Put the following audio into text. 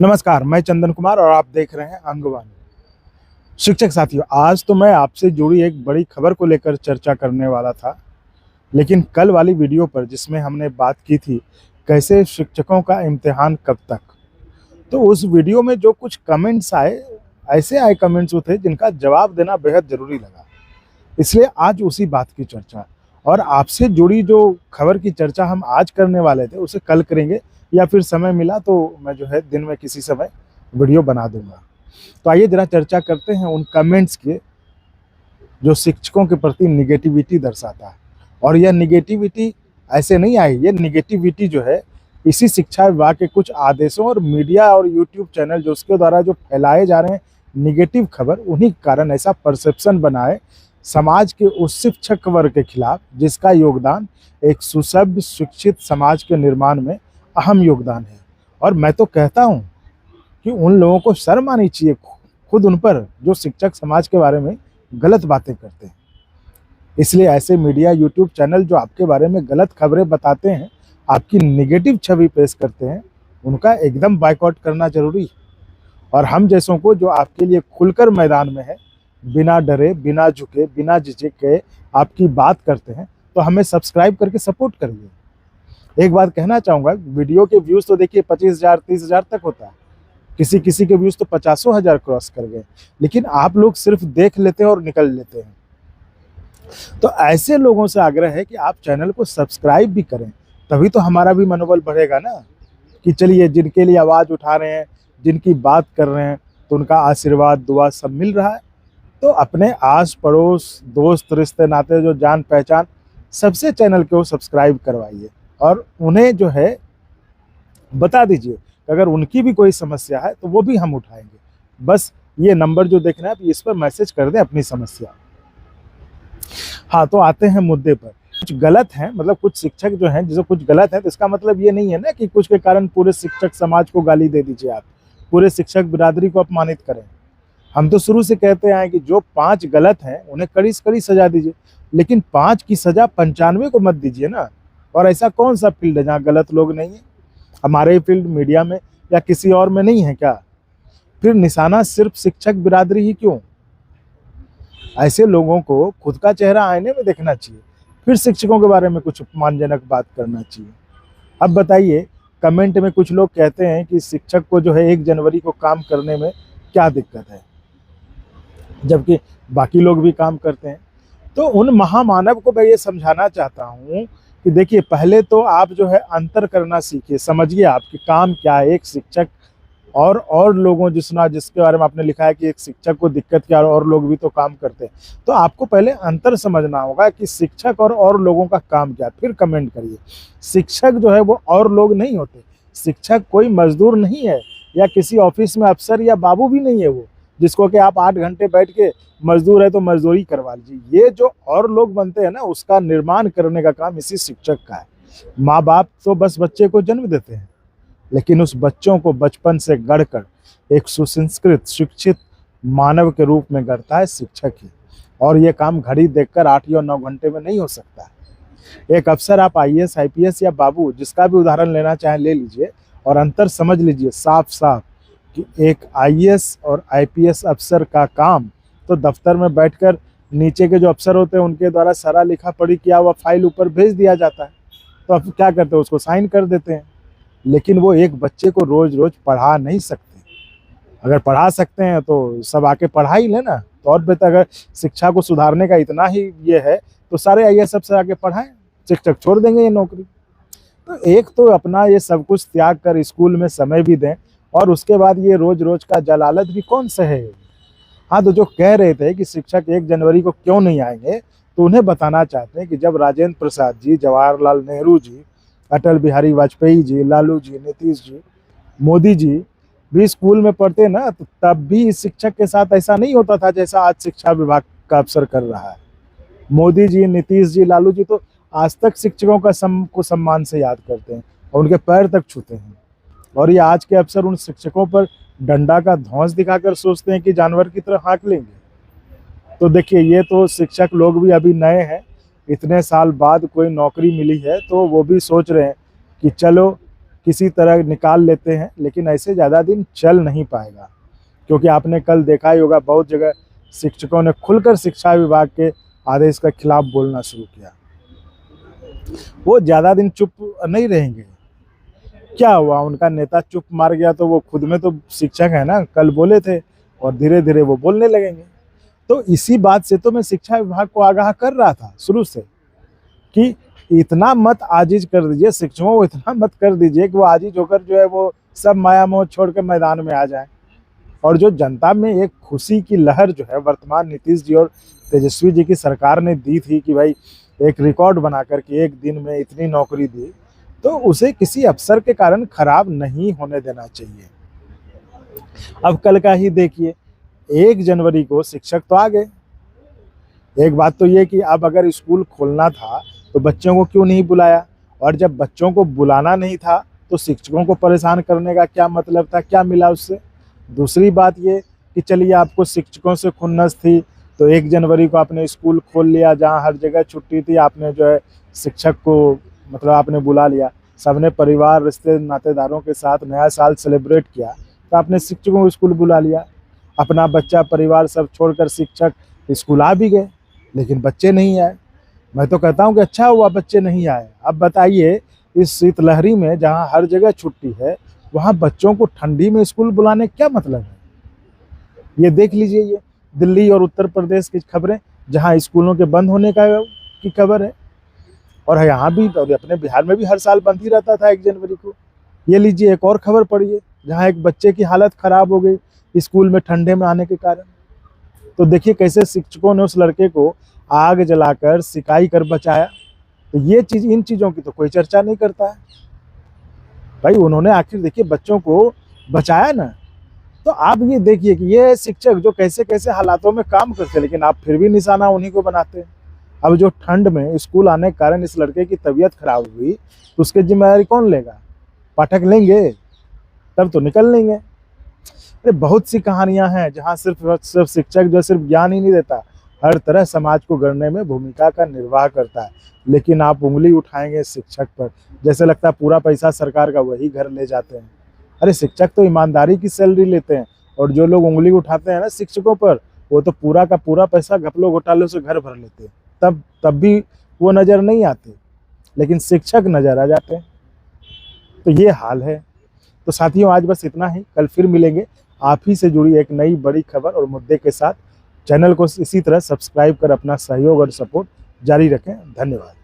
नमस्कार, मैं चंदन कुमार और आप देख रहे हैं अंगवानी। शिक्षक साथियों, आज तो मैं आपसे जुड़ी एक बड़ी खबर को लेकर चर्चा करने वाला था, लेकिन कल वाली वीडियो पर जिसमें हमने बात की थी, कैसे शिक्षकों का इम्तिहान कब तक, तो उस वीडियो में जो कुछ कमेंट्स आए, ऐसे आए कमेंट्स वो थे जिनका जवाब देना बेहद ज़रूरी लगा। इसलिए आज उसी बात की चर्चा और आपसे जुड़ी जो खबर की चर्चा हम आज करने वाले थे, उसे कल करेंगे या फिर समय मिला तो मैं जो है दिन में किसी समय वीडियो बना दूँगा। तो आइए ज़रा चर्चा करते हैं उन कमेंट्स की जो शिक्षकों के प्रति नेगेटिविटी दर्शाता है। और यह नेगेटिविटी ऐसे नहीं आई, ये नेगेटिविटी जो है इसी शिक्षा विभाग के कुछ आदेशों और मीडिया और यूट्यूब चैनल जो उसके द्वारा जो फैलाए जा रहे हैं नेगेटिव खबर, उन्हीं के कारण ऐसा परसेप्शन बना है समाज के उस शिक्षक वर्ग के खिलाफ जिसका योगदान एक सुसभ्य शिक्षित समाज के निर्माण में अहम योगदान है। और मैं तो कहता हूँ कि उन लोगों को शर्म आनी चाहिए खुद उन पर जो शिक्षक समाज के बारे में गलत बातें करते हैं। इसलिए ऐसे मीडिया यूट्यूब चैनल जो आपके बारे में गलत खबरें बताते हैं, आपकी नेगेटिव छवि पेश करते हैं, उनका एकदम बायकॉट करना जरूरी है। और हम जैसों को जो आपके लिए खुलकर मैदान में है, बिना डरे, बिना झुके, बिना झिझक के आपकी बात करते हैं, तो हमें सब्सक्राइब करके सपोर्ट करिए। एक बात कहना चाहूँगा, वीडियो के व्यूज़ तो देखिए 25,000 30,000 तक होता है, किसी किसी के व्यूज़ तो 50,000 क्रॉस कर गए, लेकिन आप लोग सिर्फ देख लेते हैं और निकल लेते हैं। तो ऐसे लोगों से आग्रह है कि आप चैनल को सब्सक्राइब भी करें, तभी तो हमारा भी मनोबल बढ़ेगा ना, कि चलिए जिनके लिए आवाज़ उठा रहे हैं, जिनकी बात कर रहे हैं, तो उनका आशीर्वाद, दुआ सब मिल रहा है। तो अपने आस पड़ोस, दोस्त, रिश्ते नाते, जो जान पहचान, सबसे चैनल को सब्सक्राइब करवाइए और उन्हें जो है बता दीजिए कि अगर उनकी भी कोई समस्या है तो वो भी हम उठाएंगे। बस ये नंबर जो देख रहे हैं आप, इस पर मैसेज कर दें अपनी समस्या। हाँ, तो आते हैं मुद्दे पर। कुछ गलत हैं, मतलब कुछ शिक्षक जो हैं जिसे कुछ गलत है, तो इसका मतलब ये नहीं है ना कि कुछ के कारण पूरे शिक्षक समाज को गाली दे दीजिए, आप पूरे शिक्षक बिरादरी को अपमानित करें। हम तो शुरू से कहते आए कि जो 5 गलत हैं उन्हें कड़ी से कड़ी सजा दीजिए, लेकिन 5 की सजा 95 को मत दीजिए ना। और ऐसा कौन सा फील्ड है जहाँ गलत लोग नहीं है? हमारे फील्ड मीडिया में या किसी और में नहीं है क्या? फिर निशाना सिर्फ शिक्षक बिरादरी ही क्यों? ऐसे लोगों को खुद का चेहरा आईने में देखना चाहिए, फिर शिक्षकों के बारे में कुछ अपमानजनक बात करना चाहिए। अब बताइए, कमेंट में कुछ लोग कहते हैं कि शिक्षक को जो है 1 जनवरी को काम करने में क्या दिक्कत है, जबकि बाकी लोग भी काम करते हैं। तो उन महामानव को मैं ये समझाना चाहता हूँ कि देखिए, पहले तो आप जो है अंतर करना सीखिए, समझिए आपके काम क्या है। एक शिक्षक और लोगों जिसके बारे में आपने लिखा है कि एक शिक्षक को दिक्कत क्या है और लोग भी तो काम करते हैं, तो आपको पहले अंतर समझना होगा कि शिक्षक और लोगों का काम क्या है, फिर कमेंट करिए। शिक्षक जो है वो और लोग नहीं होते, शिक्षक कोई मजदूर नहीं है या किसी ऑफिस में अफसर या बाबू भी नहीं है वो, जिसको कि आप 8 घंटे बैठ के मजदूर है तो मजदूरी करवा लीजिए। ये जो और लोग बनते हैं ना, उसका निर्माण करने का काम इसी शिक्षक का है। माँ बाप तो बस बच्चे को जन्म देते हैं, लेकिन उस बच्चों को बचपन से गढ़कर एक सुसंस्कृत शिक्षित मानव के रूप में गढ़ता है शिक्षक ही। और ये काम घड़ी देखकर 8 या 9 घंटे में नहीं हो सकता है। एक अफसर, आप IAS IPS या बाबू जिसका भी उदाहरण लेना चाहें ले लीजिए और अंतर समझ लीजिए साफ साफ कि एक IAS और IPS अफसर का काम तो दफ्तर में बैठकर नीचे के जो अफसर होते हैं उनके द्वारा सारा लिखा पढ़ी किया हुआ फाइल ऊपर भेज दिया जाता है, तो अब क्या करते हैं, उसको साइन कर देते हैं। लेकिन वो एक बच्चे को रोज रोज पढ़ा नहीं सकते। अगर पढ़ा सकते हैं तो सब आके पढ़ा ही लेना, तो और बेहतर। अगर शिक्षा को सुधारने का इतना ही ये है तो सारे IAS अफसर आके पढ़ाएं, शिक्षक छोड़ देंगे ये नौकरी। तो एक तो अपना ये सब कुछ त्याग कर स्कूल में समय भी दें, और उसके बाद ये रोज रोज का जलालत भी कौन सहे। हाँ, तो जो कह रहे थे कि शिक्षक 1 जनवरी को क्यों नहीं आएंगे, तो उन्हें बताना चाहते हैं कि जब राजेंद्र प्रसाद जी, जवाहरलाल नेहरू जी, अटल बिहारी वाजपेयी जी, लालू जी, नीतीश जी, मोदी जी भी स्कूल में पढ़ते ना, तो तब भी इस शिक्षक के साथ ऐसा नहीं होता था जैसा आज शिक्षा विभाग का अफसर कर रहा है। मोदी जी, नीतीश जी, लालू जी तो आज तक शिक्षकों को सम्मान से याद करते हैं और उनके पैर तक छूते हैं। और ये आज के अफसर उन शिक्षकों पर डंडा का धौंस दिखाकर सोचते हैं कि जानवर की तरह हाँक लेंगे। तो देखिए, ये तो शिक्षक लोग भी अभी नए हैं, इतने साल बाद कोई नौकरी मिली है, तो वो भी सोच रहे हैं कि चलो किसी तरह निकाल लेते हैं, लेकिन ऐसे ज़्यादा दिन चल नहीं पाएगा। क्योंकि आपने कल देखा ही होगा, बहुत जगह शिक्षकों ने खुलकर शिक्षा विभाग के आदेश के खिलाफ बोलना शुरू किया। वो ज़्यादा दिन चुप नहीं रहेंगे। क्या हुआ, उनका नेता चुप मार गया तो वो खुद में तो शिक्षक है ना, कल बोले थे और धीरे धीरे वो बोलने लगेंगे। तो इसी बात से तो मैं शिक्षा विभाग को आगाह कर रहा था शुरू से कि इतना मत आजिज कर दीजिए, शिक्षकों को इतना मत कर दीजिए कि वो आजिज होकर जो है वो सब माया मोह छोड़ के मैदान में आ जाए। और जो जनता में एक खुशी की लहर जो है वर्तमान नीतीश जी और तेजस्वी जी की सरकार ने दी थी कि भाई एक रिकॉर्ड बना करके एक दिन में इतनी नौकरी दी, तो उसे किसी अफसर के कारण खराब नहीं होने देना चाहिए। अब कल का ही देखिए, 1 जनवरी को शिक्षक तो आ गए। एक बात तो ये कि अब अगर स्कूल खोलना था तो बच्चों को क्यों नहीं बुलाया, और जब बच्चों को बुलाना नहीं था तो शिक्षकों को परेशान करने का क्या मतलब था, क्या मिला उससे। दूसरी बात ये कि चलिए आपको शिक्षकों से खुन्नस थी तो 1 जनवरी को आपने स्कूल खोल लिया, जहाँ हर जगह छुट्टी थी, आपने जो है शिक्षक को मतलब आपने बुला लिया, सबने परिवार रिश्ते नातेदारों के साथ नया साल सेलिब्रेट किया, तो आपने शिक्षकों को स्कूल बुला लिया। अपना बच्चा परिवार सब छोड़कर शिक्षक स्कूल आ भी गए, लेकिन बच्चे नहीं आए। मैं तो कहता हूँ कि अच्छा हुआ बच्चे नहीं आए। अब बताइए, इस शीतलहरी में जहाँ हर जगह छुट्टी है, वहाँ बच्चों को ठंडी में स्कूल बुलाने क्या मतलब है। ये देख लीजिए, ये दिल्ली और उत्तर प्रदेश की खबरें, जहाँ स्कूलों के बंद होने की खबर है। और यहाँ भी, और अपने बिहार में भी हर साल बंद ही रहता था 1 जनवरी को। ये लीजिए एक और खबर पढ़िए, जहाँ एक बच्चे की हालत खराब हो गई स्कूल में ठंडे में आने के कारण। तो देखिए कैसे शिक्षकों ने उस लड़के को आग जलाकर सिकाई कर बचाया। तो ये चीज, इन चीजों की तो कोई चर्चा नहीं करता है भाई। उन्होंने आखिर देखिए बच्चों को बचाया ना। तो आप ये देखिए कि ये शिक्षक जो कैसे कैसे हालातों में काम करते हैं, लेकिन आप फिर भी निशाना उन्हीं को बनाते हैं। अब जो ठंड में स्कूल आने के कारण इस लड़के की तबीयत खराब हुई, तो उसकी जिम्मेदारी कौन लेगा? पाठक लेंगे, तब तो निकल लेंगे। अरे बहुत सी कहानियां हैं जहां सिर्फ शिक्षक जो सिर्फ ज्ञान ही नहीं देता, हर तरह समाज को गढ़ने में भूमिका का निर्वाह करता है। लेकिन आप उंगली उठाएंगे शिक्षक पर, जैसे लगता है पूरा पैसा सरकार का वही घर ले जाते हैं। अरे शिक्षक तो ईमानदारी की सैलरी लेते हैं, और जो लोग उंगली उठाते हैं ना शिक्षकों पर, वो तो पूरा का पूरा पैसा घपलों घोटालों से घर भर लेते हैं। तब भी वो नज़र नहीं आते, लेकिन शिक्षक नज़र आ जाते हैं। तो ये हाल है। तो साथियों, आज बस इतना ही। कल फिर मिलेंगे आप ही से जुड़ी एक नई बड़ी खबर और मुद्दे के साथ। चैनल को इसी तरह सब्सक्राइब कर अपना सहयोग और सपोर्ट जारी रखें। धन्यवाद।